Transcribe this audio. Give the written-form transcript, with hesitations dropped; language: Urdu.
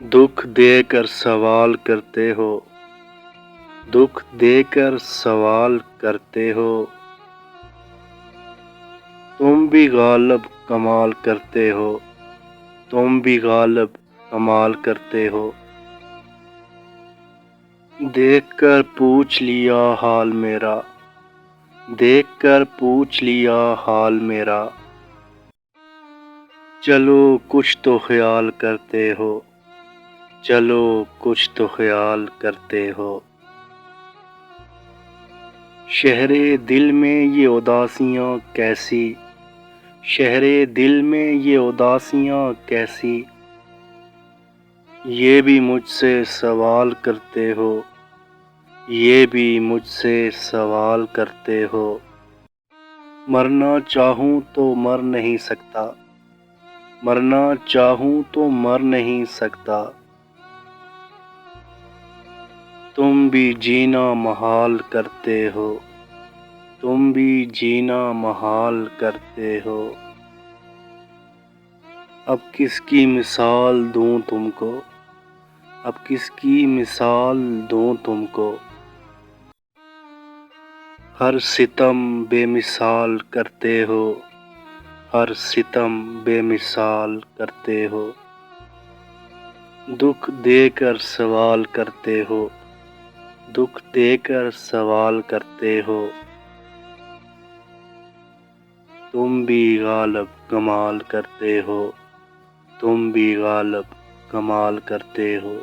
دکھ دے کر سوال کرتے ہو، دکھ دے کر سوال کرتے ہو، تم بھی غالب کمال کرتے ہو، تم بھی غالب کمال کرتے ہو۔ دیکھ کر پوچھ لیا حال میرا، دیکھ کر پوچھ لیا حال میرا، چلو کچھ تو خیال کرتے ہو، چلو کچھ تو خیال کرتے ہو۔ شہر دل میں یہ اداسیاں کیسی، شہر دل میں یہ اداسیاں کیسی، یہ بھی مجھ سے سوال کرتے ہو، یہ بھی مجھ سے سوال کرتے ہو۔ مرنا چاہوں تو مر نہیں سکتا، مرنا چاہوں تو مر نہیں سکتا، تم بھی جینا محال کرتے ہو، تم بھی جینا محال کرتے ہو۔ اب کس کی مثال دوں تم کو، اب کس کی مثال دوں تم کو، ہر ستم بے مثال کرتے ہو، ہر ستم بے مثال کرتے ہو۔ دکھ دے کر سوال کرتے ہو، دکھ دے کر سوال کرتے ہو، تم بھی غالب کمال کرتے ہو، تم بھی غالب کمال کرتے ہو۔